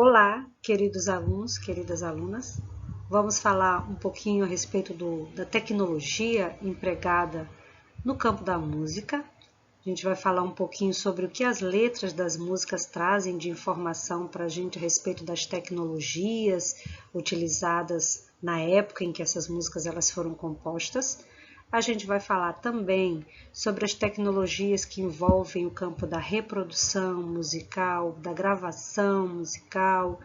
Olá, queridos alunos, queridas alunas. Vamos falar um pouquinho a respeito da tecnologia empregada no campo da música. A gente vai falar um pouquinho sobre o que as letras das músicas trazem de informação para a gente a respeito das tecnologias utilizadas na época em que essas músicas elas foram compostas. A gente vai falar também sobre as tecnologias que envolvem o campo da reprodução musical, da gravação musical,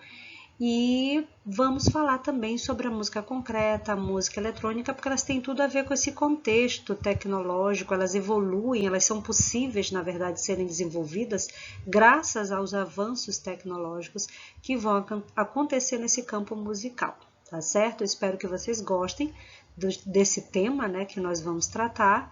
e vamos falar também sobre a música concreta, a música eletrônica, porque elas têm tudo a ver com esse contexto tecnológico, elas evoluem, elas são possíveis, na verdade, serem desenvolvidas graças aos avanços tecnológicos que vão acontecer nesse campo musical, tá certo? Eu espero que vocês gostem desse tema, né, que nós vamos tratar.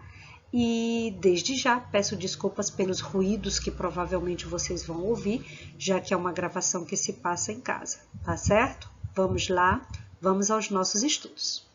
E desde já peço desculpas pelos ruídos que provavelmente vocês vão ouvir, já que é uma gravação que se passa em casa, tá certo? Vamos lá, vamos aos nossos estudos.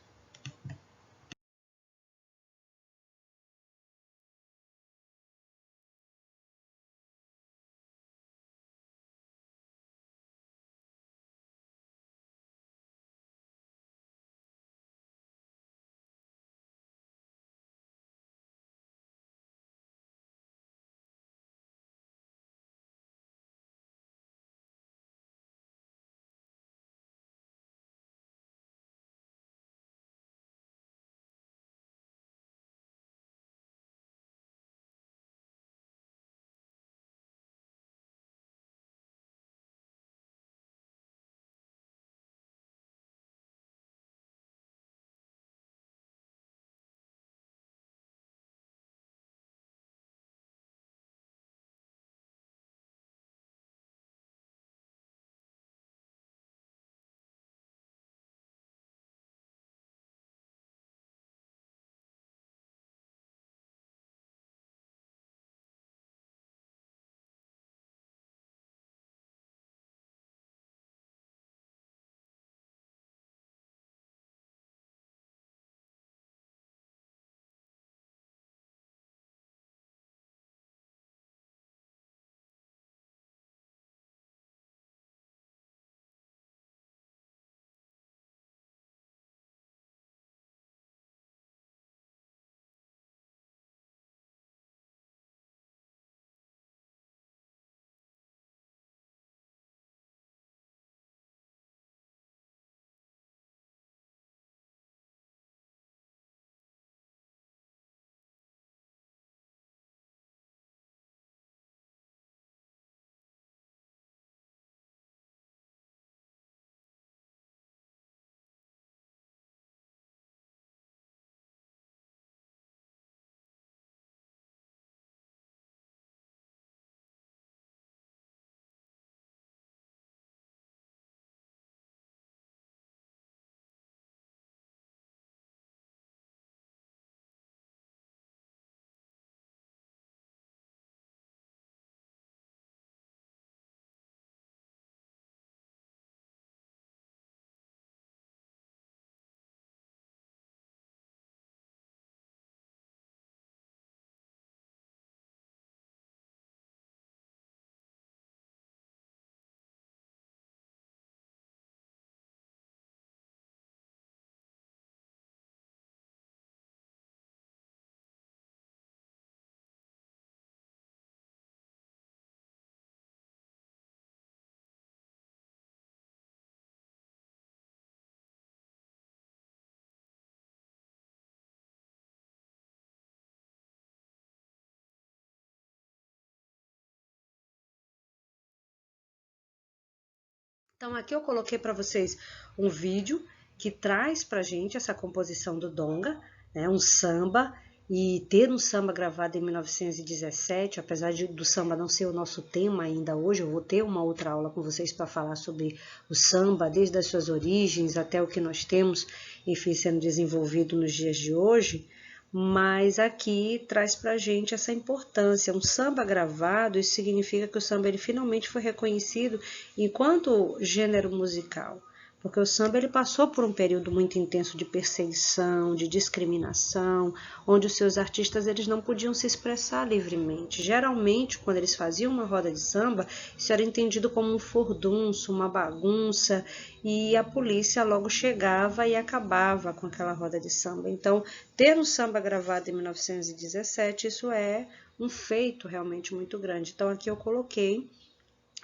Então aqui eu coloquei para vocês um vídeo que traz para a gente essa composição do donga, né, um samba, e ter um samba gravado em 1917, apesar do samba não ser o nosso tema ainda hoje, eu vou ter uma outra aula com vocês para falar sobre o samba, desde as suas origens até o que nós temos, enfim, sendo desenvolvido nos dias de hoje. Mas aqui traz para a gente essa importância, um samba gravado, isso significa que o samba ele finalmente foi reconhecido enquanto gênero musical, porque o samba ele passou por um período muito intenso de perseguição, de discriminação, onde os seus artistas eles não podiam se expressar livremente. Geralmente, quando eles faziam uma roda de samba, isso era entendido como um furdunço, uma bagunça, e a polícia logo chegava e acabava com aquela roda de samba. Então, ter um samba gravado em 1917, isso é um feito realmente muito grande. Então, aqui eu coloquei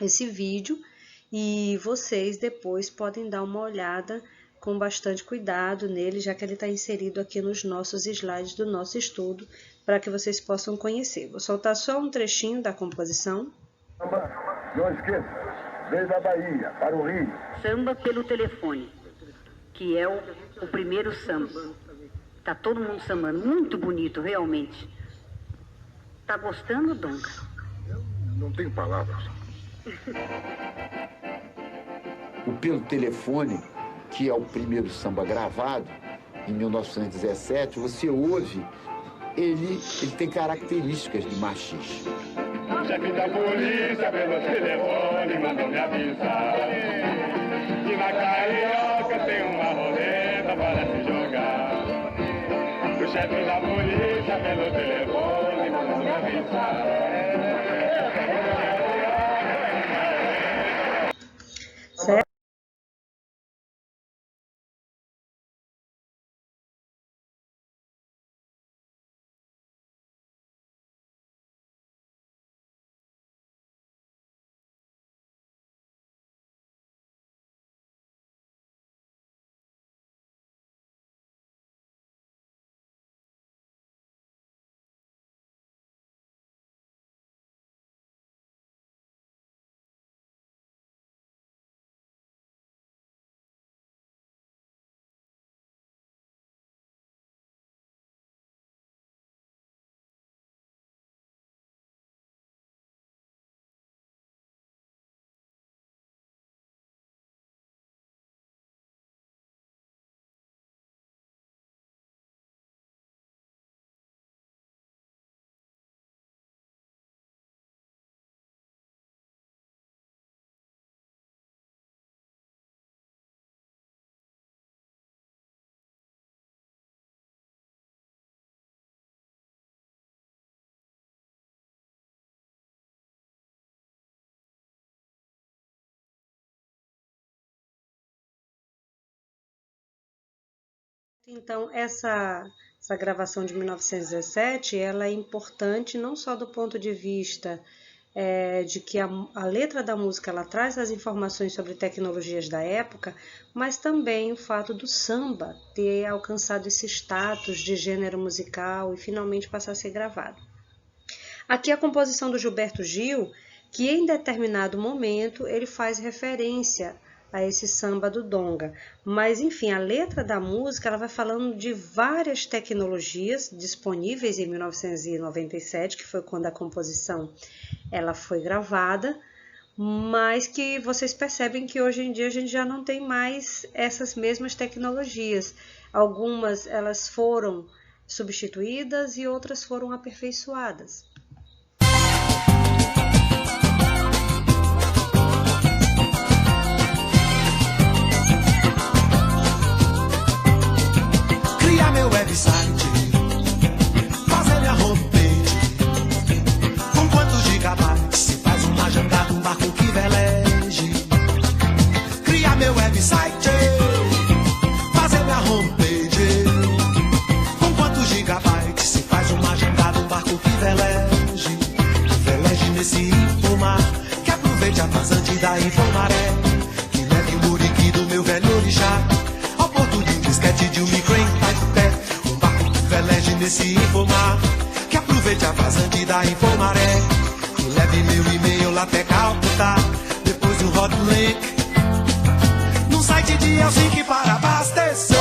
esse vídeo e vocês depois podem dar uma olhada com bastante cuidado nele, já que ele está inserido aqui nos nossos slides do nosso estudo, para que vocês possam conhecer. Vou soltar só um trechinho da composição. Não esqueça, desde a Bahia para o Rio. Samba pelo telefone, que é o primeiro samba. Tá todo mundo sambando, muito bonito, realmente. Tá gostando, Donga? Eu não tenho palavras. O Pelo Telefone, que é o primeiro samba gravado, em 1917, você ouve, ele tem características de machista. O chefe da polícia pelo telefone mandou me avisar que na Carioca tem uma roleta para se jogar. O chefe da polícia pelo telefone mandou me avisar. Certo? Então, essa gravação de 1917, ela é importante não só do ponto de vista de que a letra da música ela traz as informações sobre tecnologias da época, mas também o fato do samba ter alcançado esse status de gênero musical e finalmente passar a ser gravado. Aqui a composição do Gilberto Gil, que em determinado momento ele faz referência a esse samba do Donga. Mas, enfim, a letra da música ela vai falando de várias tecnologias disponíveis em 1997, que foi quando a composição ela foi gravada, mas que vocês percebem que hoje em dia a gente já não tem mais essas mesmas tecnologias. Algumas elas foram substituídas e outras foram aperfeiçoadas. Meu website, fazer minha homepage. Com quantos gigabytes se faz uma jangada, um barco que veleje. Criar meu website, fazer minha homepage. Com quantos gigabytes se faz uma jangada, um barco que veleje. Que veleje nesse infomar, que aproveite a vazante da infomaré. Que leve o muriqui do meu velho orixá ao porto de um disquete de um micro em pé. Um barco que veleje nesse infomar, que aproveite a vazante da infomaré. Que leve meu e-mail lá até Calcutá, depois o hot link num site de Helsinki para abastecer.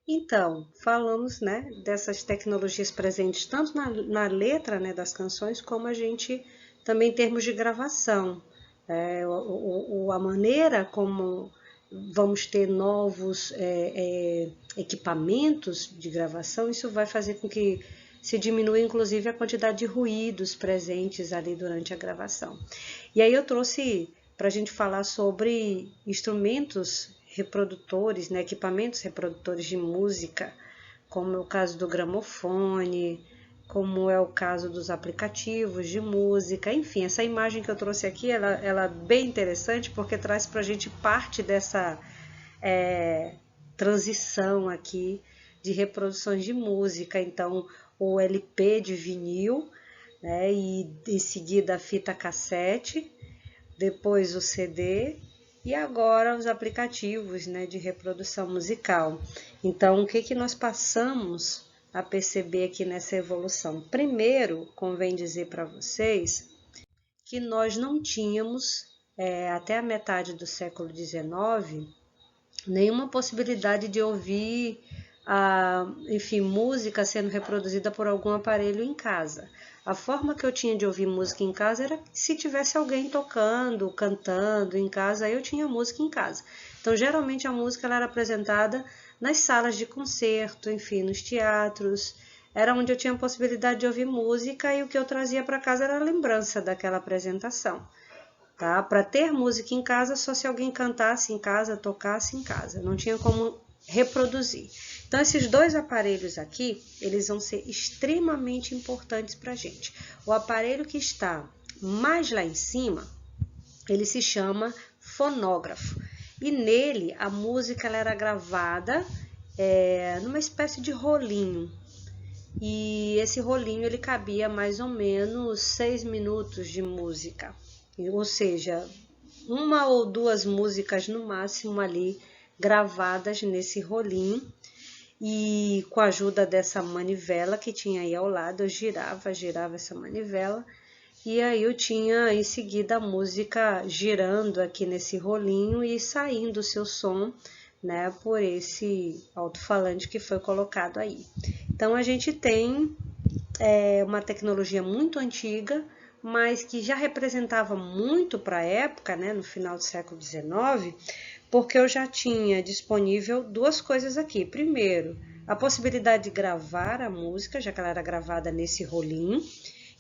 Então, falamos, né, dessas tecnologias presentes tanto na letra, né, das canções, como a gente também em termos de gravação. A maneira como vamos ter novos equipamentos de gravação, isso vai fazer com que se diminua inclusive a quantidade de ruídos presentes ali durante a gravação. E aí eu trouxe para a gente falar sobre instrumentos reprodutores, né, equipamentos reprodutores de música, como é o caso do gramofone, como é o caso dos aplicativos de música, enfim, essa imagem que eu trouxe aqui, ela é bem interessante porque traz para a gente parte dessa transição aqui de reproduções de música. Então, o LP de vinil, né, e em seguida a fita cassete, depois o CD e agora os aplicativos, né, de reprodução musical. Então, o que nós passamos a perceber aqui nessa evolução? Primeiro, convém dizer para vocês que nós não tínhamos, até a metade do século XIX, nenhuma possibilidade de ouvir, enfim, música sendo reproduzida por algum aparelho em casa. A forma que eu tinha de ouvir música em casa era se tivesse alguém tocando, cantando em casa, aí eu tinha música em casa. Então, geralmente a música ela era apresentada nas salas de concerto, enfim, nos teatros, era onde eu tinha a possibilidade de ouvir música e o que eu trazia para casa era a lembrança daquela apresentação. Tá? Para ter música em casa, só se alguém cantasse em casa, tocasse em casa, não tinha como reproduzir. Então, esses dois aparelhos aqui, eles vão ser extremamente importantes para a gente. O aparelho que está mais lá em cima, ele se chama fonógrafo. E nele, a música ela era gravada numa espécie de rolinho. E esse rolinho, ele cabia mais ou menos 6 minutos de música. Ou seja, uma ou duas músicas no máximo ali gravadas nesse rolinho. E com a ajuda dessa manivela que tinha aí ao lado, eu girava essa manivela. E aí eu tinha em seguida a música girando aqui nesse rolinho e saindo o seu som, né, por esse alto-falante que foi colocado aí. Então a gente tem uma tecnologia muito antiga, mas que já representava muito para a época, né, no final do século XIX, porque eu já tinha disponível duas coisas aqui. Primeiro, a possibilidade de gravar a música, já que ela era gravada nesse rolinho.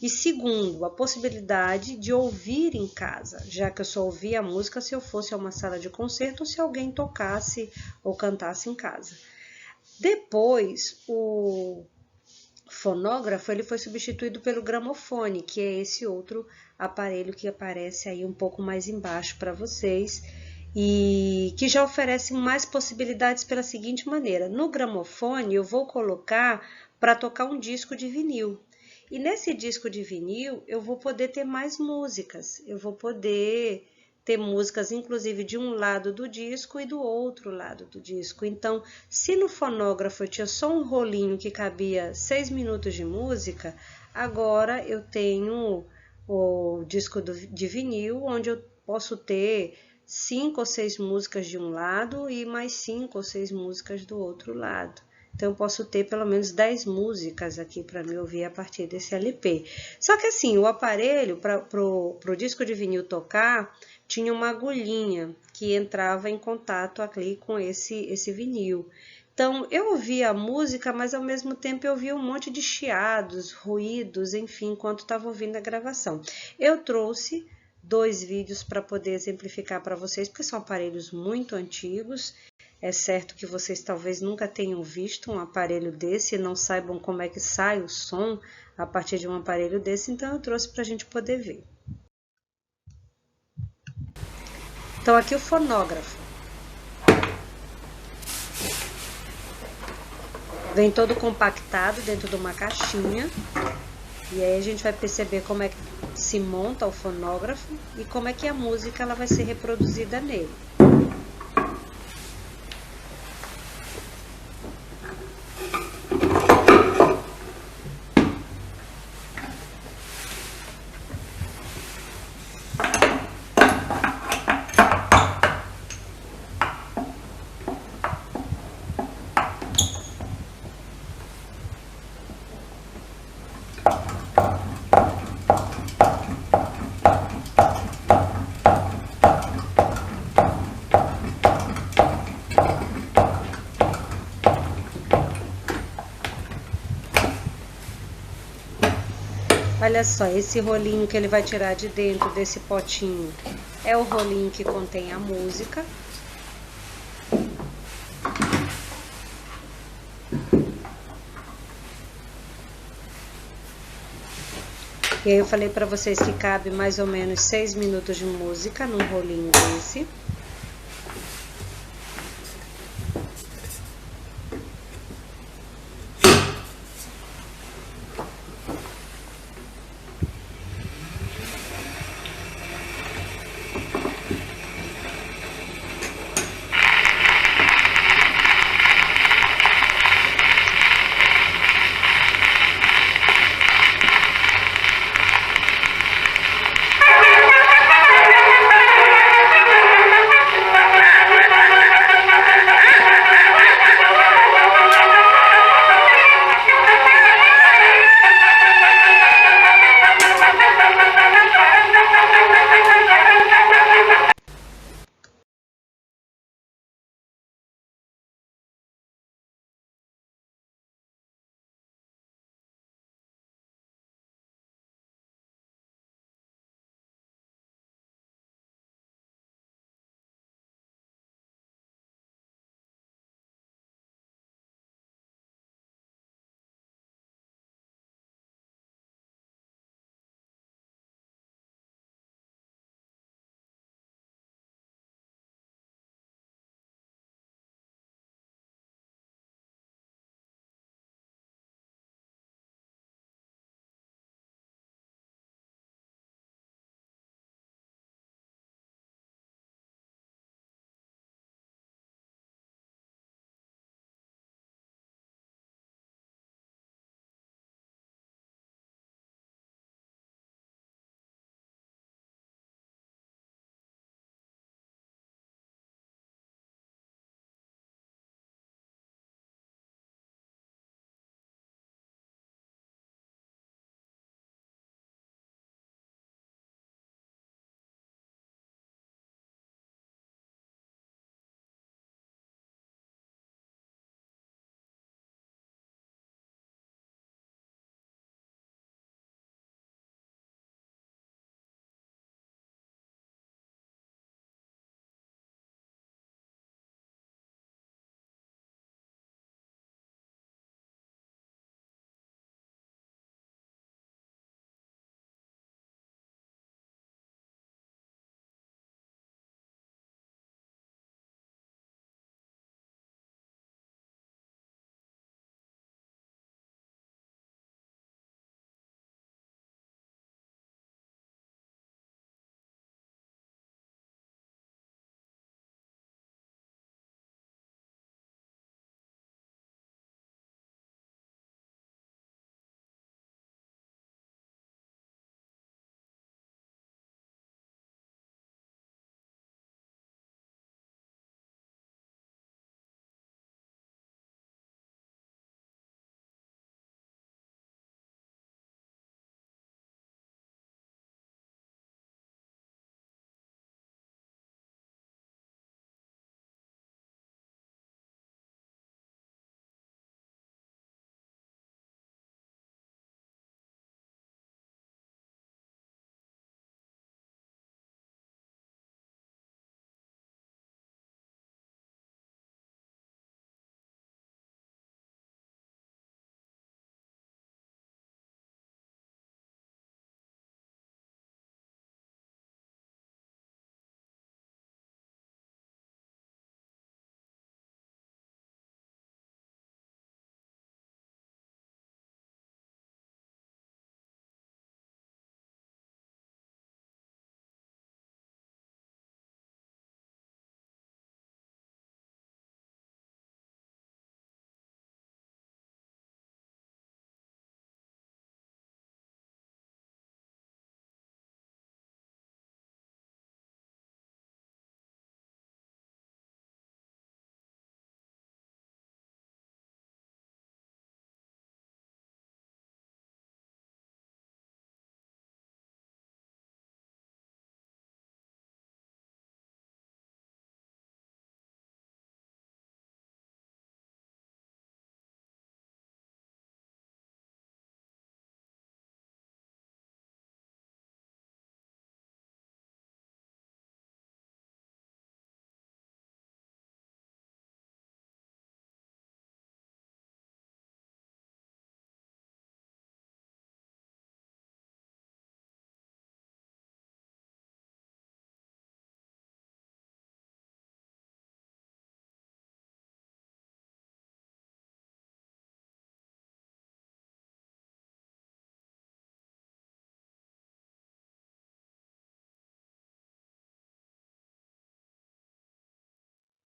E segundo, a possibilidade de ouvir em casa, já que eu só ouvia a música se eu fosse a uma sala de concerto ou se alguém tocasse ou cantasse em casa. Depois, o fonógrafo ele foi substituído pelo gramofone, que é esse outro aparelho que aparece aí um pouco mais embaixo para vocês e que já oferece mais possibilidades pela seguinte maneira. No gramofone eu vou colocar para tocar um disco de vinil. E nesse disco de vinil eu vou poder ter mais músicas, eu vou poder ter músicas inclusive de um lado do disco e do outro lado do disco. Então, se no fonógrafo eu tinha só um rolinho que cabia 6 minutos de música, agora eu tenho o disco de vinil, onde eu posso ter 5 ou 6 músicas de um lado e mais 5 ou 6 músicas do outro lado. Então, eu posso ter pelo menos 10 músicas aqui para me ouvir a partir desse LP. Só que assim, o aparelho, para o disco de vinil tocar, tinha uma agulhinha que entrava em contato ali com esse vinil. Então, eu ouvia a música, mas ao mesmo tempo eu ouvia um monte de chiados, ruídos, enfim, enquanto estava ouvindo a gravação. Eu trouxe 2 vídeos para poder exemplificar para vocês, porque são aparelhos muito antigos. É certo que vocês talvez nunca tenham visto um aparelho desse e não saibam como é que sai o som a partir de um aparelho desse, então eu trouxe para a gente poder ver. Então aqui o fonógrafo. Vem todo compactado dentro de uma caixinha. E aí a gente vai perceber como é que se monta o fonógrafo e como é que a música ela vai ser reproduzida nele. Olha só, esse rolinho que ele vai tirar de dentro desse potinho é o rolinho que contém a música. E aí eu falei para vocês que cabe mais ou menos 6 minutos de música num rolinho desse.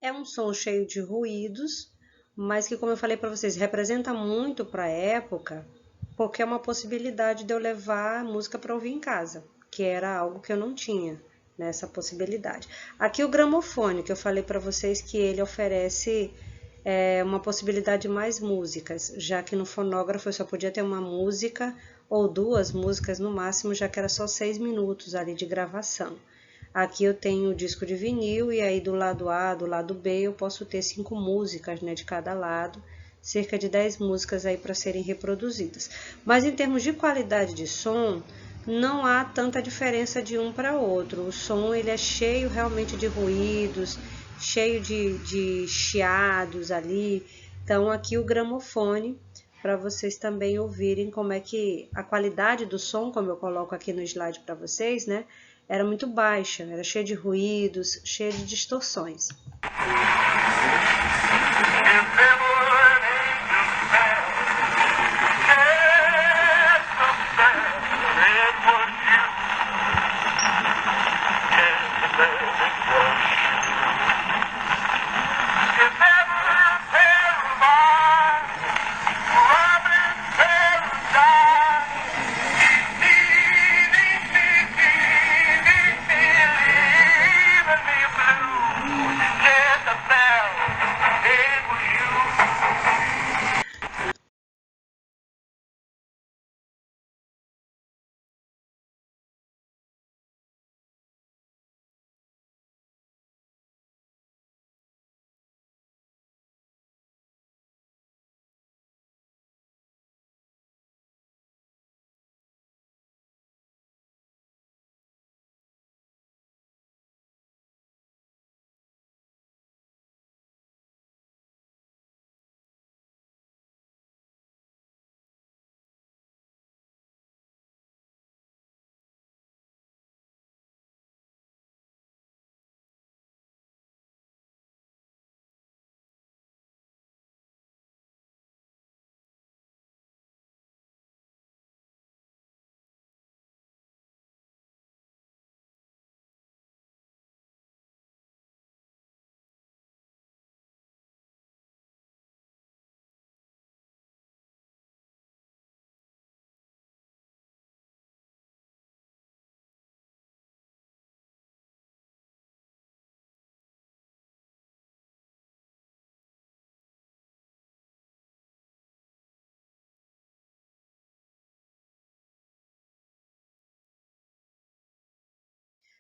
É um som cheio de ruídos, mas que, como eu falei para vocês, representa muito para a época, porque é uma possibilidade de eu levar música para ouvir em casa, que era algo que eu não tinha, nessa possibilidade. Aqui o gramofone, que eu falei para vocês que ele oferece uma possibilidade de mais músicas, já que no fonógrafo eu só podia ter uma música ou 2 músicas no máximo, já que era só 6 minutos ali de gravação. Aqui eu tenho o disco de vinil e aí do lado A, do lado B, eu posso ter 5 músicas, né, de cada lado, cerca de 10 músicas aí para serem reproduzidas. Mas em termos de qualidade de som, não há tanta diferença de um para outro. O som ele é cheio realmente de ruídos, cheio de chiados ali. Então aqui o gramofone, para vocês também ouvirem como é que a qualidade do som, como eu coloco aqui no slide para vocês, né, era muito baixa, era cheia de ruídos, cheia de distorções.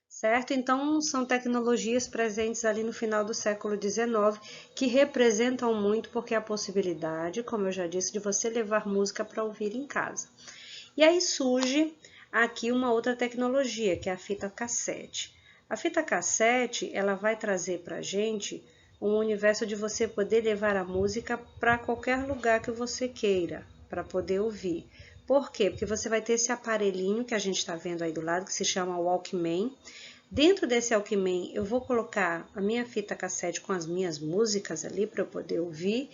Certo? Então, são tecnologias presentes ali no final do século XIX que representam muito porque a possibilidade, como eu já disse, de você levar música para ouvir em casa. E aí surge aqui uma outra tecnologia, que é a fita cassete. A fita cassete, ela vai trazer para a gente um universo de você poder levar a música para qualquer lugar que você queira, para poder ouvir. Por quê? Porque você vai ter esse aparelhinho que a gente está vendo aí do lado, que se chama Walkman. Dentro desse Walkman eu vou colocar a minha fita cassete com as minhas músicas ali para eu poder ouvir.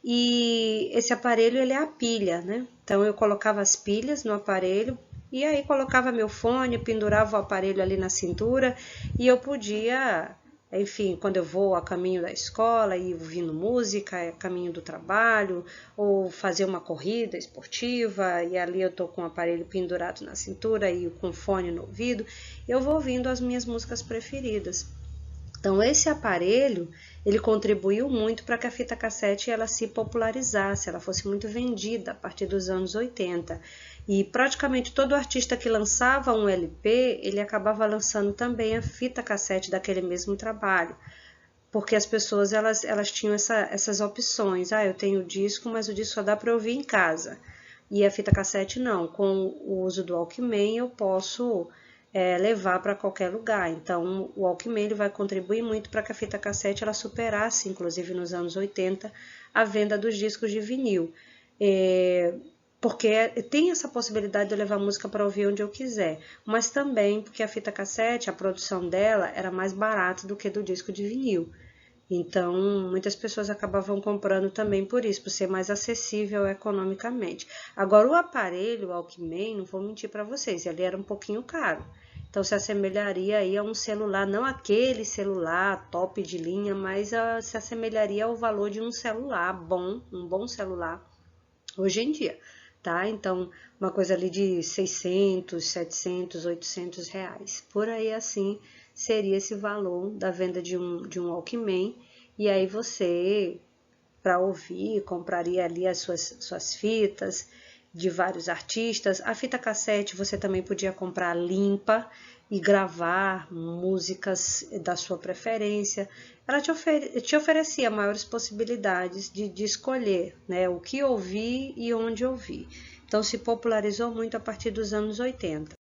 E esse aparelho ele é a pilha, né? Então eu colocava as pilhas no aparelho e aí colocava meu fone, pendurava o aparelho ali na cintura e eu podia... Enfim, quando eu vou a caminho da escola e ouvindo música, a caminho do trabalho, ou fazer uma corrida esportiva, e ali eu tô com o aparelho pendurado na cintura e com fone no ouvido, eu vou ouvindo as minhas músicas preferidas. Então, esse aparelho, ele contribuiu muito para que a fita cassete ela se popularizasse, ela fosse muito vendida a partir dos anos 80. E praticamente todo artista que lançava um LP, ele acabava lançando também a fita cassete daquele mesmo trabalho. Porque as pessoas elas tinham essas opções. Ah, eu tenho o disco, mas o disco só dá para ouvir em casa. E a fita cassete não. Com o uso do Walkman eu posso levar para qualquer lugar. Então o Walkman ele vai contribuir muito para que a fita cassete ela superasse, inclusive nos anos 80, a venda dos discos de vinil. Porque tem essa possibilidade de eu levar música para ouvir onde eu quiser, mas também porque a fita cassete, a produção dela era mais barata do que do disco de vinil. Então, muitas pessoas acabavam comprando também por isso, por ser mais acessível economicamente. Agora, o aparelho, o Walkman, não vou mentir para vocês, ele era um pouquinho caro. Então se assemelharia aí a um celular, não aquele celular top de linha, mas se assemelharia ao valor de um celular bom, um bom celular hoje em dia, tá? Então uma coisa ali de 600, 700, 800 reais, por aí assim seria esse valor da venda de um Walkman. E aí você, para ouvir, compraria ali as suas fitas de vários artistas. A fita cassete você também podia comprar limpa e gravar músicas da sua preferência. Ela te oferecia maiores possibilidades de escolher, né, o que ouvir e onde ouvir. Então se popularizou muito a partir dos anos 80.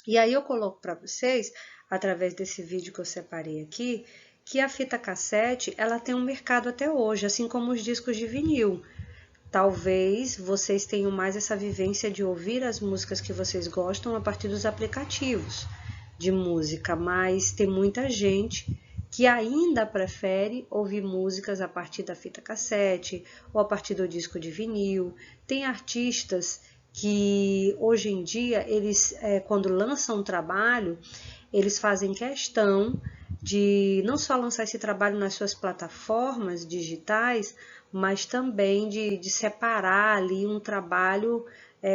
E aí eu coloco para vocês, através desse vídeo que eu separei aqui, que a fita cassete ela tem um mercado até hoje, assim como os discos de vinil. Talvez vocês tenham mais essa vivência de ouvir as músicas que vocês gostam a partir dos aplicativos de música, mas tem muita gente que ainda prefere ouvir músicas a partir da fita cassete ou a partir do disco de vinil. Tem artistas que hoje em dia, eles quando lançam um trabalho, eles fazem questão de não só lançar esse trabalho nas suas plataformas digitais, mas também de separar ali um trabalho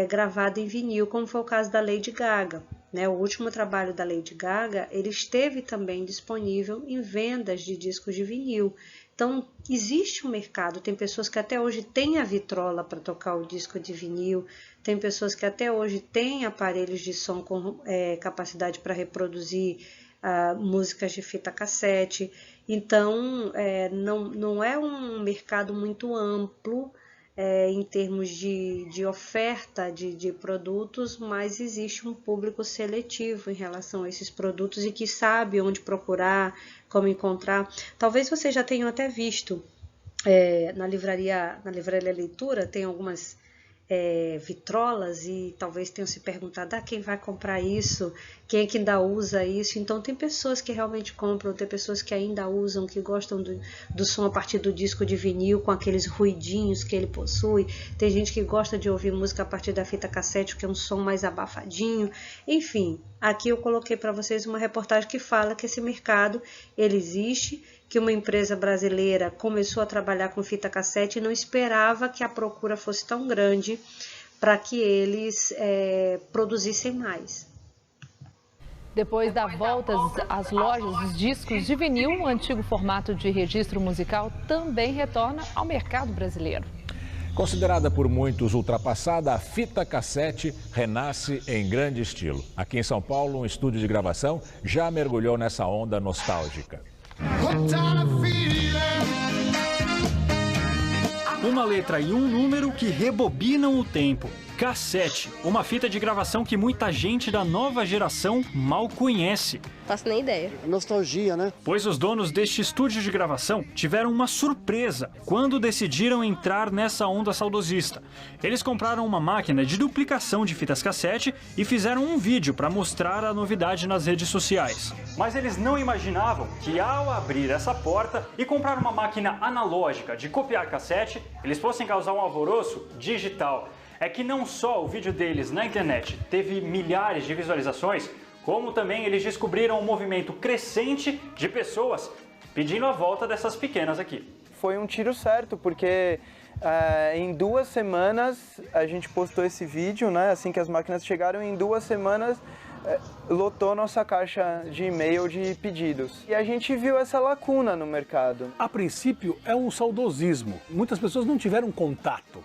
gravado em vinil, como foi o caso da Lady Gaga, né? O último trabalho da Lady Gaga, ele esteve também disponível em vendas de discos de vinil. Então, existe um mercado, tem pessoas que até hoje têm a vitrola para tocar o disco de vinil, tem pessoas que até hoje têm aparelhos de som com capacidade para reproduzir músicas de fita cassete. Então, não é um mercado muito amplo em termos de oferta de produtos, mas existe um público seletivo em relação a esses produtos e que sabe onde procurar, como encontrar. Talvez vocês já tenham até visto na livraria Leitura, tem algumas vitrolas e talvez tenham se perguntado quem vai comprar isso, quem é que ainda usa isso. Então tem pessoas que realmente compram, tem pessoas que ainda usam, que gostam do som a partir do disco de vinil com aqueles ruidinhos que ele possui. Tem gente que gosta de ouvir música a partir da fita cassete, que é um som mais abafadinho. Enfim, aqui eu coloquei para vocês uma reportagem que fala que esse mercado ele existe, que uma empresa brasileira começou a trabalhar com fita cassete e não esperava que a procura fosse tão grande para que eles produzissem mais. Depois da volta às lojas dos discos de vinil, o antigo formato de registro musical também retorna ao mercado brasileiro. Considerada por muitos ultrapassada, a fita cassete renasce em grande estilo. Aqui em São Paulo, um estúdio de gravação já mergulhou nessa onda nostálgica. Uma letra e um número que rebobinam o tempo. Cassete, uma fita de gravação que muita gente da nova geração mal conhece. Faço nem ideia. Nostalgia, né? Pois os donos deste estúdio de gravação tiveram uma surpresa quando decidiram entrar nessa onda saudosista. Eles compraram uma máquina de duplicação de fitas cassete e fizeram um vídeo para mostrar a novidade nas redes sociais. Mas eles não imaginavam que ao abrir essa porta e comprar uma máquina analógica de copiar cassete, eles fossem causar um alvoroço digital. É que não só o vídeo deles na internet teve milhares de visualizações, como também eles descobriram um movimento crescente de pessoas pedindo a volta dessas pequenas aqui. Foi um tiro certo, porque em 2 semanas a gente postou esse vídeo, né? Assim que as máquinas chegaram, em 2 semanas lotou nossa caixa de e-mail de pedidos. E a gente viu essa lacuna no mercado. A princípio é um saudosismo. Muitas pessoas não tiveram contato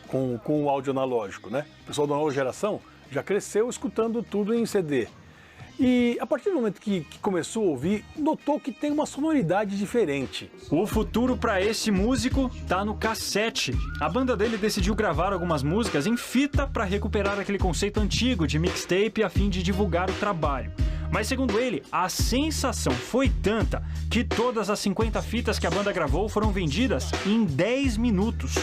com o áudio analógico, né? O pessoal da nova geração já cresceu escutando tudo em CD. E a partir do momento que começou a ouvir, notou que tem uma sonoridade diferente. O futuro para esse músico tá no cassete. A banda dele decidiu gravar algumas músicas em fita para recuperar aquele conceito antigo de mixtape a fim de divulgar o trabalho. Mas segundo ele, a sensação foi tanta que todas as 50 fitas que a banda gravou foram vendidas em 10 minutos.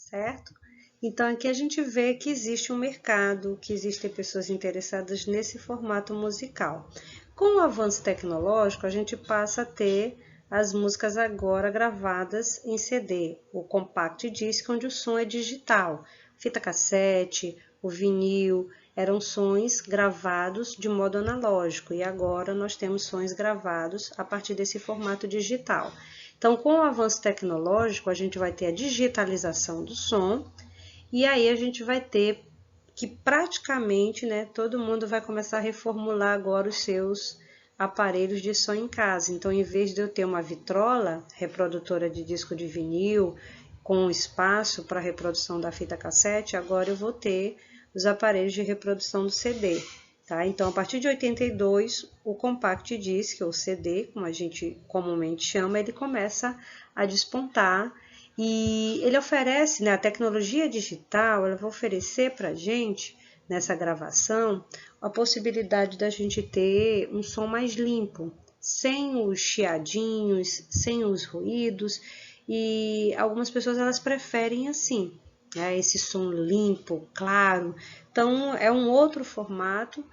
certo? Então aqui a gente vê que existe um mercado, que existem pessoas interessadas nesse formato musical. Com o avanço tecnológico, a gente passa a ter as músicas agora gravadas em CD, o compact disc, onde o som é digital, fita cassete, o vinil, eram sons gravados de modo analógico e agora nós temos sons gravados a partir desse formato digital. Então, com o avanço tecnológico, a gente vai ter a digitalização do som e aí a gente vai ter que praticamente, todo mundo vai começar a reformular agora os seus aparelhos de som em casa. Então, em vez de eu ter uma vitrola, reprodutora de disco de vinil, com espaço para reprodução da fita cassete, agora eu vou ter os aparelhos de reprodução do CD. Tá? Então, a partir de 82, o compact disc, ou CD, como a gente comumente chama, ele começa a despontar e ele oferece, a tecnologia digital, ela vai oferecer para a gente, nessa gravação, a possibilidade da gente ter um som mais limpo, sem os chiadinhos, sem os ruídos, e algumas pessoas elas preferem assim, esse som limpo, claro. Então é um outro formato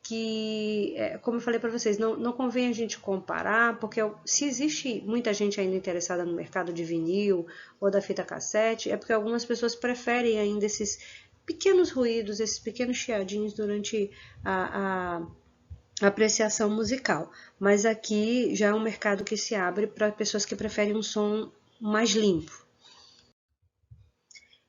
que, como eu falei para vocês, não convém a gente comparar, porque se existe muita gente ainda interessada no mercado de vinil ou da fita cassete, é porque algumas pessoas preferem ainda esses pequenos ruídos, esses pequenos chiadinhos durante a apreciação musical. Mas aqui já é um mercado que se abre para pessoas que preferem um som mais limpo.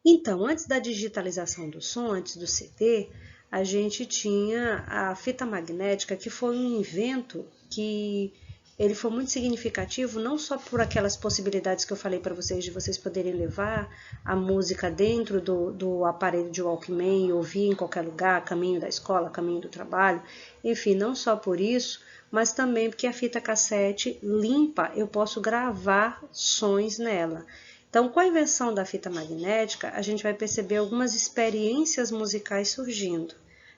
Então, antes da digitalização do som, antes do CD, a gente tinha a fita magnética, que foi um invento que ele foi muito significativo, não só por aquelas possibilidades que eu falei para vocês, de vocês poderem levar a música dentro do aparelho de Walkman e ouvir em qualquer lugar, caminho da escola, caminho do trabalho, enfim, não só por isso, mas também porque a fita cassete limpa, eu posso gravar sons nela. Então, com a invenção da fita magnética, a gente vai perceber algumas experiências musicais surgindo,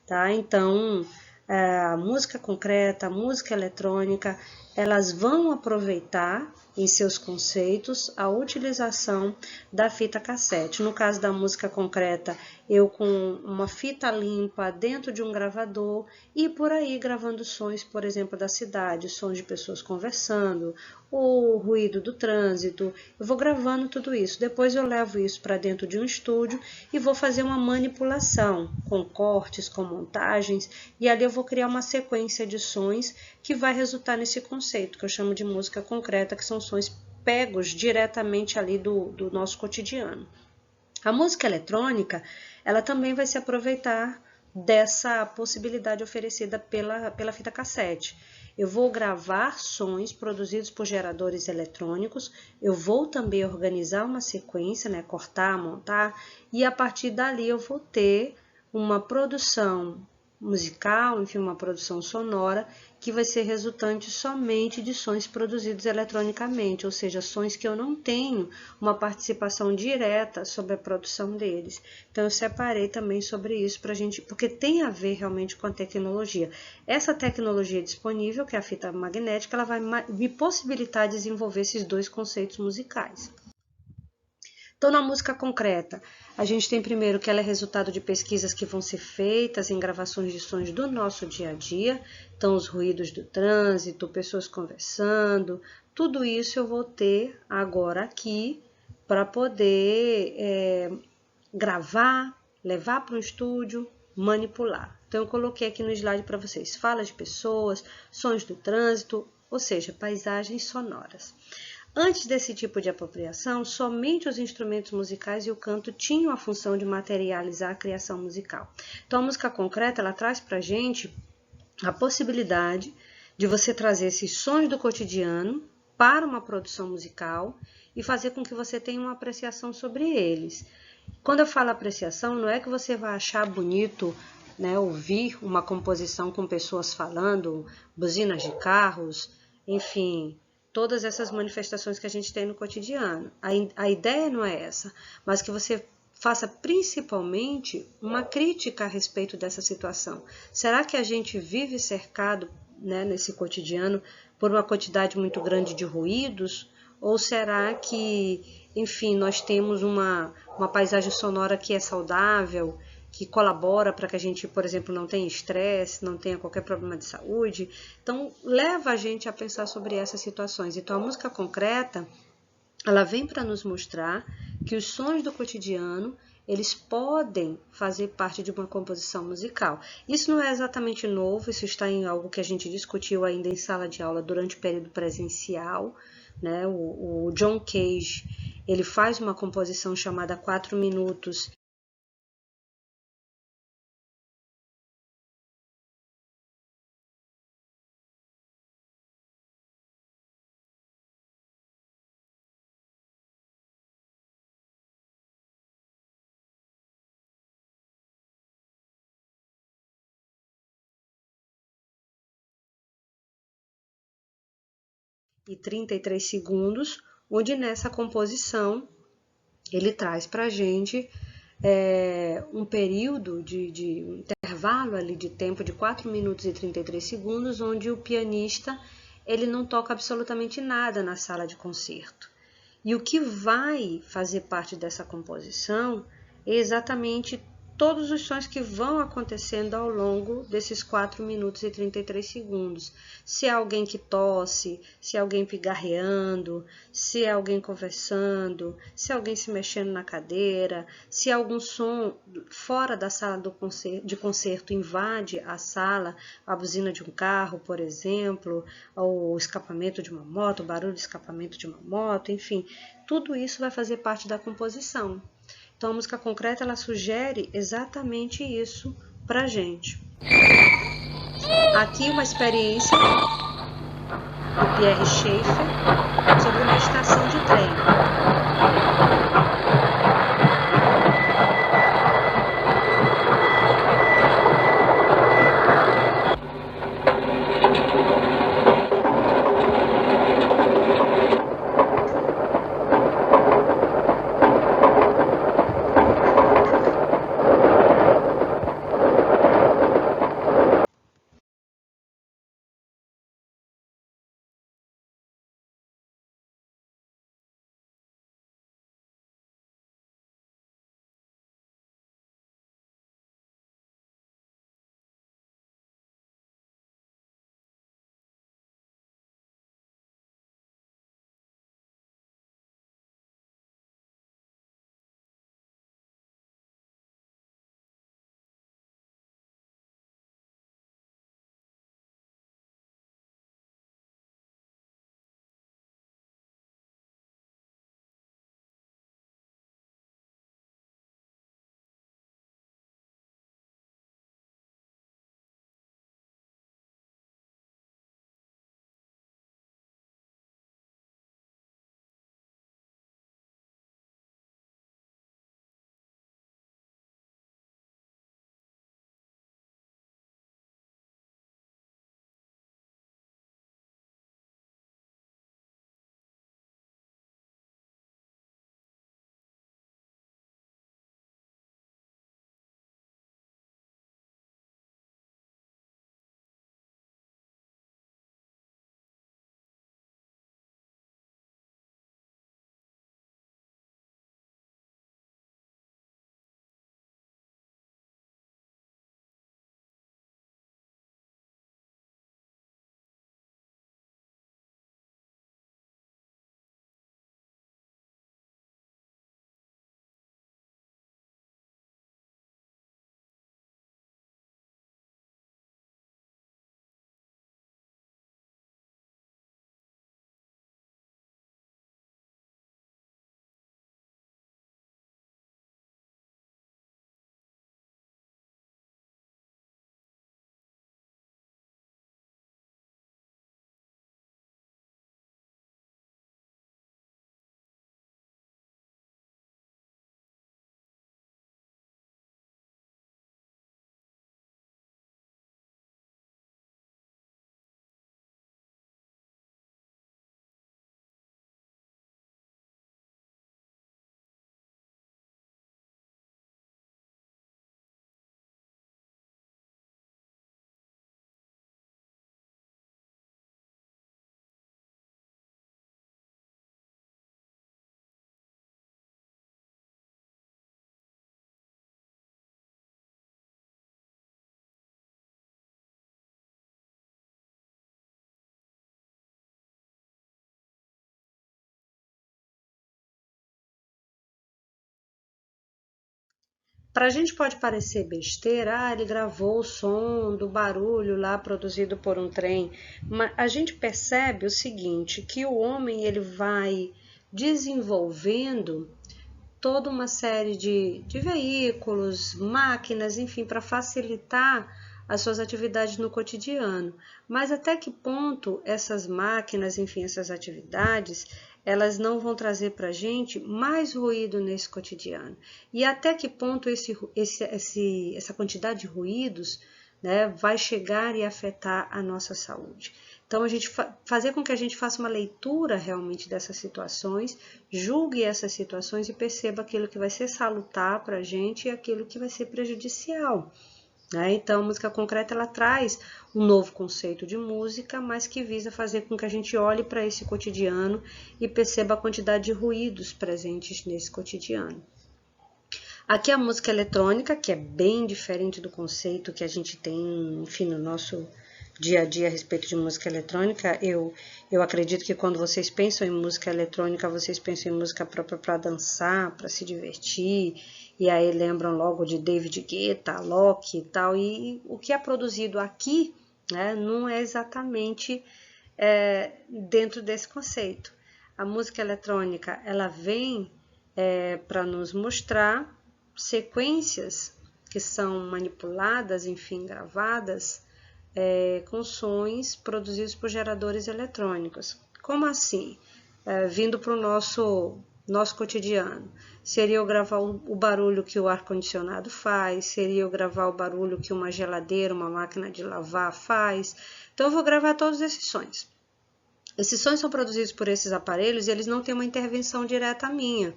tá? Então, a música concreta, a música eletrônica, elas vão aproveitar em seus conceitos a utilização da fita cassete. No caso da música concreta, eu com uma fita limpa dentro de um gravador e por aí gravando sons, por exemplo, da cidade, sons de pessoas conversando, o ruído do trânsito, eu vou gravando tudo isso. Depois eu levo isso para dentro de um estúdio e vou fazer uma manipulação com cortes, com montagens, e ali eu vou criar uma sequência de sons que vai resultar nesse conceito que eu chamo de música concreta, que são sons pegos diretamente ali do nosso cotidiano. A música eletrônica, ela também vai se aproveitar dessa possibilidade oferecida pela fita cassete. Eu vou gravar sons produzidos por geradores eletrônicos, eu vou também organizar uma sequência, cortar, montar, e a partir dali eu vou ter uma produção musical, enfim, uma produção sonora, que vai ser resultante somente de sons produzidos eletronicamente, ou seja, sons que eu não tenho uma participação direta sobre a produção deles. Então, eu separei também sobre isso para a gente, porque tem a ver realmente com a tecnologia. Essa tecnologia disponível, que é a fita magnética, ela vai me possibilitar desenvolver esses dois conceitos musicais. Então, na música concreta, a gente tem primeiro que ela é resultado de pesquisas que vão ser feitas em gravações de sons do nosso dia a dia. Então, os ruídos do trânsito, pessoas conversando, tudo isso eu vou ter agora aqui para poder gravar, levar para o estúdio, manipular. Então, eu coloquei aqui no slide para vocês falas de pessoas, sons do trânsito, ou seja, paisagens sonoras. Antes desse tipo de apropriação, somente os instrumentos musicais e o canto tinham a função de materializar a criação musical. Então, a música concreta, ela traz para a gente a possibilidade de você trazer esses sons do cotidiano para uma produção musical e fazer com que você tenha uma apreciação sobre eles. Quando eu falo apreciação, não é que você vai achar bonito, ouvir uma composição com pessoas falando, buzinas de carros, enfim, todas essas manifestações que a gente tem no cotidiano. A ideia não é essa, mas que você faça principalmente uma crítica a respeito dessa situação. Será que a gente vive cercado, nesse cotidiano por uma quantidade muito grande de ruídos? Ou será que enfim, nós temos uma paisagem sonora que é saudável, que colabora para que a gente, por exemplo, não tenha estresse, não tenha qualquer problema de saúde. Então, leva a gente a pensar sobre essas situações. Então, a música concreta, ela vem para nos mostrar que os sons do cotidiano, eles podem fazer parte de uma composição musical. Isso não é exatamente novo, isso está em algo que a gente discutiu ainda em sala de aula durante o período presencial, né? O John Cage, ele faz uma composição chamada 4 minutos, e 33 segundos, onde nessa composição ele traz para a gente um período de um intervalo ali de tempo de 4 minutos e 33 segundos, onde o pianista ele não toca absolutamente nada na sala de concerto. E o que vai fazer parte dessa composição é exatamente todos os sons que vão acontecendo ao longo desses 4 minutos e 33 segundos. Se é alguém que tosse, se é alguém pigarreando, se é alguém conversando, se é alguém se mexendo na cadeira, se algum som fora da sala de concerto invade a sala, a buzina de um carro, por exemplo, o escapamento de uma moto, o barulho de escapamento de uma moto, enfim, tudo isso vai fazer parte da composição. Então, a música concreta, ela sugere exatamente isso pra gente. Aqui uma experiência do Pierre Schaeffer sobre uma estação de trem. Para a gente pode parecer besteira, ele gravou o som do barulho lá produzido por um trem, mas a gente percebe o seguinte, que o homem ele vai desenvolvendo toda uma série de veículos, máquinas, enfim, para facilitar as suas atividades no cotidiano. Mas até que ponto essas máquinas, enfim, essas atividades, elas não vão trazer para a gente mais ruído nesse cotidiano? E até que ponto essa quantidade de ruídos, né, vai chegar e afetar a nossa saúde? Então, a gente fazer com que a gente faça uma leitura realmente dessas situações, julgue essas situações e perceba aquilo que vai ser salutar para a gente e aquilo que vai ser prejudicial. Né? Então, a música concreta ela traz um novo conceito de música, mas que visa fazer com que a gente olhe para esse cotidiano e perceba a quantidade de ruídos presentes nesse cotidiano. Aqui a música eletrônica, que é bem diferente do conceito que a gente tem, enfim, no nosso dia a dia a respeito de música eletrônica. Eu acredito que quando vocês pensam em música eletrônica, vocês pensam em música própria para dançar, para se divertir, e aí lembram logo de David Guetta, Alok e tal, e o que é produzido aqui, né, não é exatamente dentro desse conceito. A música eletrônica, ela vem para nos mostrar sequências que são manipuladas, enfim, gravadas, com sons produzidos por geradores eletrônicos. Como assim? Vindo para o nosso cotidiano. Seria eu gravar o barulho que o ar-condicionado faz, seria eu gravar o barulho que uma geladeira, uma máquina de lavar faz. Então, eu vou gravar todos esses sons. Esses sons são produzidos por esses aparelhos e eles não têm uma intervenção direta minha.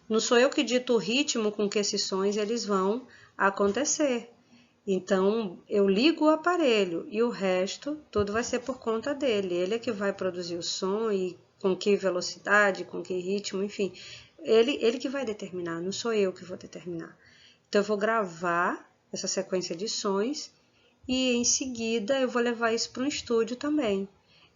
Não sou eu que dito o ritmo com que esses sons eles vão acontecer. Então, eu ligo o aparelho e o resto, tudo vai ser por conta dele. Ele é que vai produzir o som e com que velocidade, com que ritmo, enfim. Ele que vai determinar, não sou eu que vou determinar. Então, eu vou gravar essa sequência de sons e, em seguida, eu vou levar isso para um estúdio também.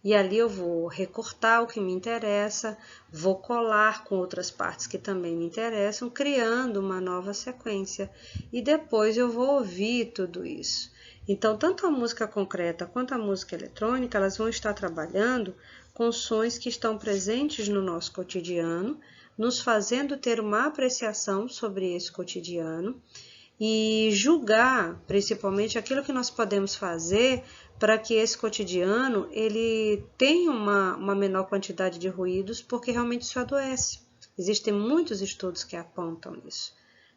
E ali eu vou recortar o que me interessa, vou colar com outras partes que também me interessam, criando uma nova sequência. E depois eu vou ouvir tudo isso. Então, tanto a música concreta quanto a música eletrônica, elas vão estar trabalhando com sons que estão presentes no nosso cotidiano, nos fazendo ter uma apreciação sobre esse cotidiano e julgar, principalmente, aquilo que nós podemos fazer para que esse cotidiano ele tenha uma menor quantidade de ruídos, porque realmente isso adoece. Existem muitos estudos que apontam isso,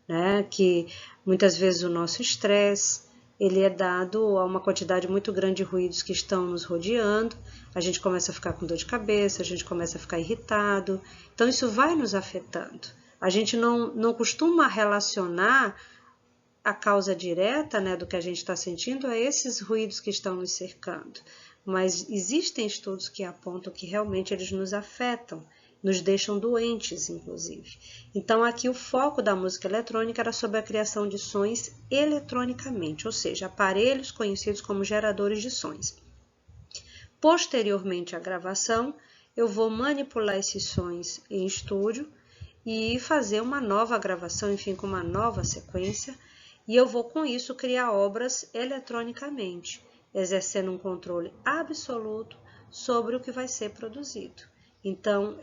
né? Que muitas vezes o nosso estresse ele é dado a uma quantidade muito grande de ruídos que estão nos rodeando, a gente começa a ficar com dor de cabeça, a gente começa a ficar irritado, então isso vai nos afetando. A gente não costuma relacionar a causa direta, né, do que a gente está sentindo a esses ruídos que estão nos cercando. Mas existem estudos que apontam que realmente eles nos afetam, nos deixam doentes, inclusive. Então, aqui o foco da música eletrônica era sobre a criação de sons eletronicamente, ou seja, aparelhos conhecidos como geradores de sons. Posteriormente à gravação, eu vou manipular esses sons em estúdio e fazer uma nova gravação, enfim, com uma nova sequência, e eu vou, com isso, criar obras eletronicamente, exercendo um controle absoluto sobre o que vai ser produzido. Então,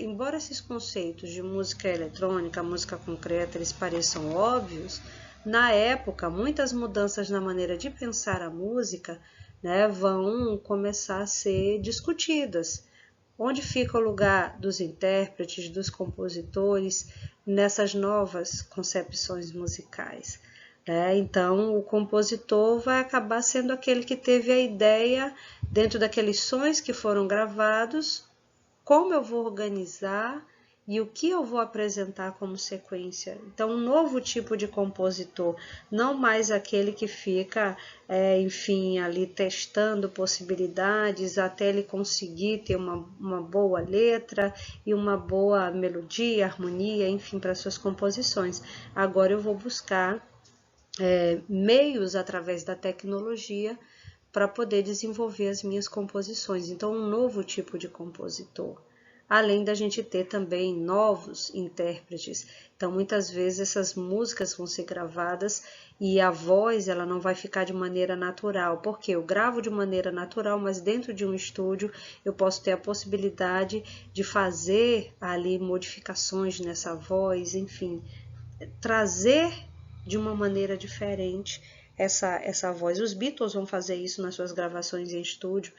embora esses conceitos de música eletrônica, música concreta, eles pareçam óbvios, na época, muitas mudanças na maneira de pensar a música, né, vão começar a ser discutidas. Onde fica o lugar dos intérpretes, dos compositores, nessas novas concepções musicais? Então, o compositor vai acabar sendo aquele que teve a ideia, dentro daqueles sons que foram gravados, como eu vou organizar e o que eu vou apresentar como sequência. Então, um novo tipo de compositor, não mais aquele que fica, enfim, ali testando possibilidades até ele conseguir ter uma boa letra e uma boa melodia, harmonia, enfim, para suas composições. Agora eu vou buscar meios através da tecnologia para poder desenvolver as minhas composições. Então, um novo tipo de compositor. além da gente ter também novos intérpretes. Então, muitas vezes essas músicas vão ser gravadas e a voz ela não vai ficar de maneira natural, porque eu gravo de maneira natural, mas dentro de um estúdio eu posso ter a possibilidade de fazer ali modificações nessa voz, enfim, trazer de uma maneira diferente essa voz. Os Beatles vão fazer isso nas suas gravações em estúdio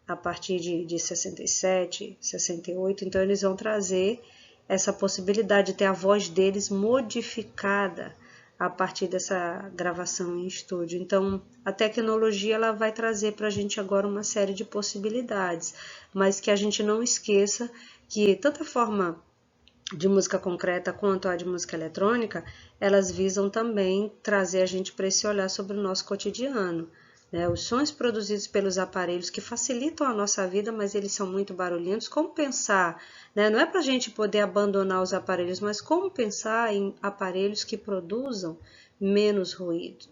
a partir de 67, 68, então eles vão trazer essa possibilidade de ter a voz deles modificada a partir dessa gravação em estúdio. Então, a tecnologia ela vai trazer para a gente agora uma série de possibilidades, mas que a gente não esqueça que tanto a forma de música concreta quanto a de música eletrônica, elas visam também trazer a gente para esse olhar sobre o nosso cotidiano. Os sons produzidos pelos aparelhos que facilitam a nossa vida, mas eles são muito barulhentos. Como pensar, não é para a gente poder abandonar os aparelhos, mas como pensar em aparelhos que produzam menos ruído.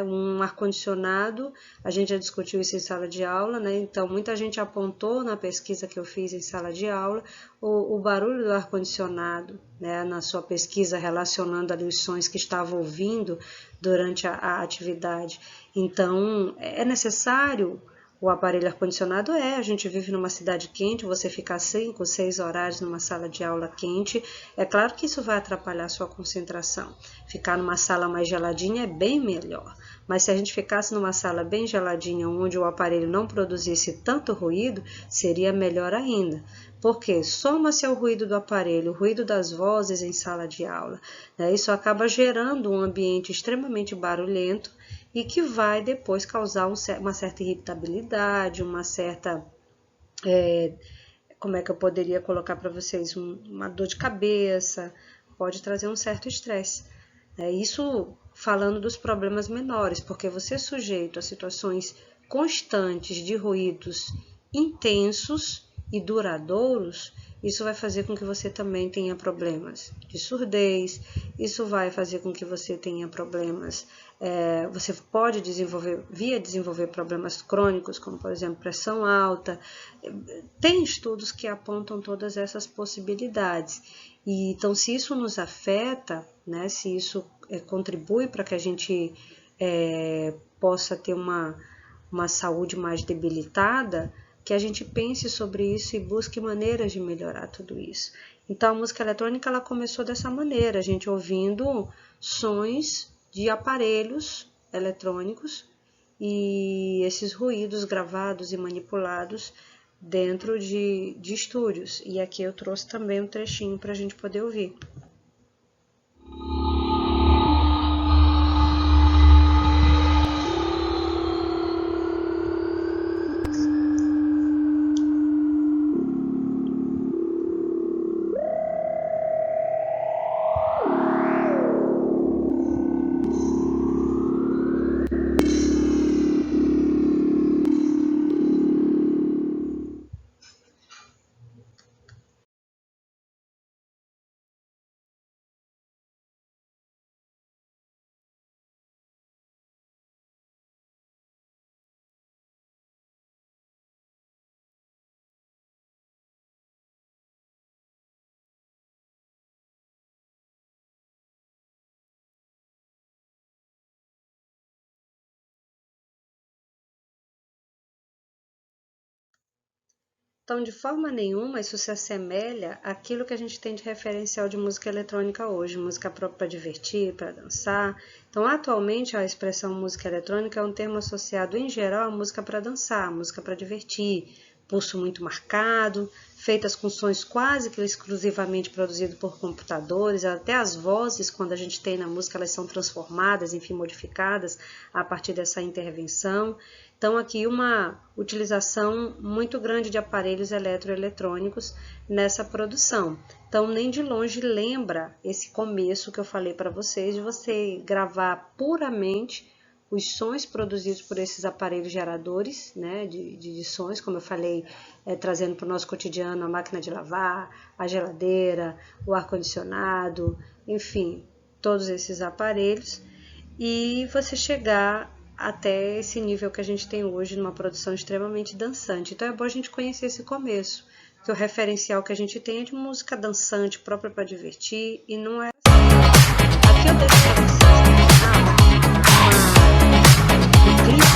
Um ar-condicionado, a gente já discutiu isso em sala de aula, então muita gente apontou na pesquisa que eu fiz em sala de aula o barulho do ar-condicionado, na sua pesquisa relacionando ali os sons que estava ouvindo durante a atividade. Então, é necessário o aparelho ar-condicionado? A gente vive numa cidade quente, você ficar 5, 6 horas numa sala de aula quente, é claro que isso vai atrapalhar a sua concentração. Ficar numa sala mais geladinha é bem melhor, mas se a gente ficasse numa sala bem geladinha, onde o aparelho não produzisse tanto ruído, seria melhor ainda. Porque soma-se ao ruído do aparelho, o ruído das vozes em sala de aula. Isso acaba gerando um ambiente extremamente barulhento e que vai depois causar uma certa irritabilidade, uma certa, como é que eu poderia colocar para vocês, uma dor de cabeça, pode trazer um certo estresse. Isso falando dos problemas menores, porque você é sujeito a situações constantes de ruídos intensos e duradouros, isso vai fazer com que você também tenha problemas de surdez, isso vai fazer com que você tenha problemas, você pode desenvolver problemas crônicos, como por exemplo pressão alta. Tem estudos que apontam todas essas possibilidades. E, então, se isso nos afeta, se isso contribui para que a gente possa ter uma saúde mais debilitada, que a gente pense sobre isso e busque maneiras de melhorar tudo isso. Então, a música eletrônica ela começou dessa maneira, a gente ouvindo sons de aparelhos eletrônicos e esses ruídos gravados e manipulados dentro de estúdios. E aqui eu trouxe também um trechinho para a gente poder ouvir. Então, de forma nenhuma, isso se assemelha àquilo que a gente tem de referencial de música eletrônica hoje, música própria para divertir, para dançar. Então, atualmente, a expressão música eletrônica é um termo associado, em geral, à música para dançar, música para divertir, pulso muito marcado, feitas com sons quase que exclusivamente produzidos por computadores, até as vozes, quando a gente tem na música, elas são transformadas, enfim, modificadas a partir dessa intervenção. Então, aqui uma utilização muito grande de aparelhos eletroeletrônicos nessa produção. Então, nem de longe lembra esse começo que eu falei para vocês, de você gravar puramente os sons produzidos por esses aparelhos geradores, de sons, como eu falei, trazendo para o nosso cotidiano a máquina de lavar, a geladeira, o ar-condicionado, enfim, todos esses aparelhos, e você chegar até esse nível que a gente tem hoje numa produção extremamente dançante. Então é bom a gente conhecer esse começo, que o referencial que a gente tem é de música dançante, própria para divertir, e não é assim. Aqui eu deixo para vocês um clipe,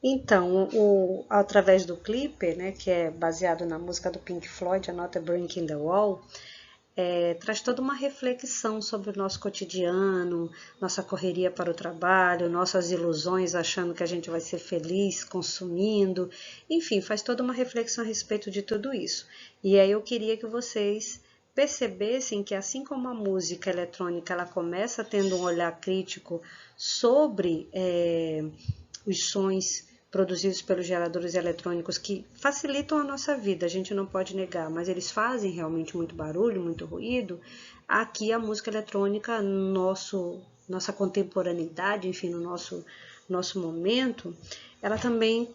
Então, através do clipe, né, que é baseado na música do Pink Floyd, Another Brick in the Wall, traz toda uma reflexão sobre o nosso cotidiano, nossa correria para o trabalho, nossas ilusões achando que a gente vai ser feliz consumindo, enfim, faz toda uma reflexão a respeito de tudo isso. E aí eu queria que vocês percebessem que assim como a música eletrônica ela começa tendo um olhar crítico sobre os sons produzidos pelos geradores eletrônicos que facilitam a nossa vida, a gente não pode negar, mas eles fazem realmente muito barulho, muito ruído. Aqui a música eletrônica, nossa contemporaneidade, enfim, no nosso momento, ela também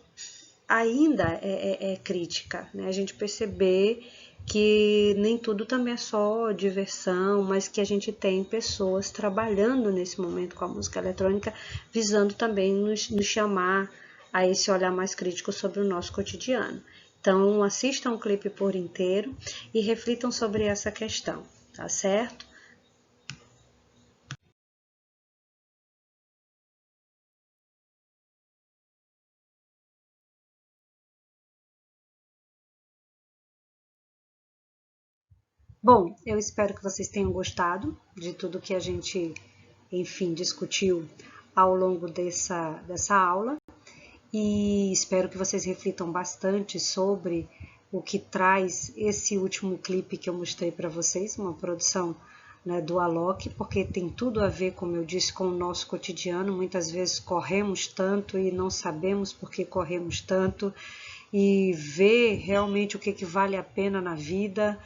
ainda é crítica, né? A gente perceber que nem tudo também é só diversão, mas que a gente tem pessoas trabalhando nesse momento com a música eletrônica, visando também nos chamar a esse olhar mais crítico sobre o nosso cotidiano. Então, assistam o clipe por inteiro e reflitam sobre essa questão, tá certo? Bom, eu espero que vocês tenham gostado de tudo que a gente, enfim, discutiu ao longo dessa aula. E espero que vocês reflitam bastante sobre o que traz esse último clipe que eu mostrei para vocês, uma produção, né, do Alok, porque tem tudo a ver, como eu disse, com o nosso cotidiano. Muitas vezes corremos tanto e não sabemos por que corremos tanto, e ver realmente o que vale a pena na vida,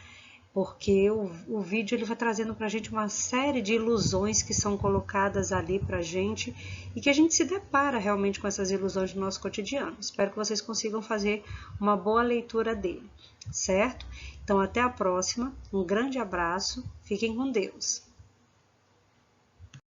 porque o vídeo ele vai trazendo para a gente uma série de ilusões que são colocadas ali para a gente e que a gente se depara realmente com essas ilusões do nosso cotidiano. Espero que vocês consigam fazer uma boa leitura dele, certo? Então até a próxima, um grande abraço, fiquem com Deus!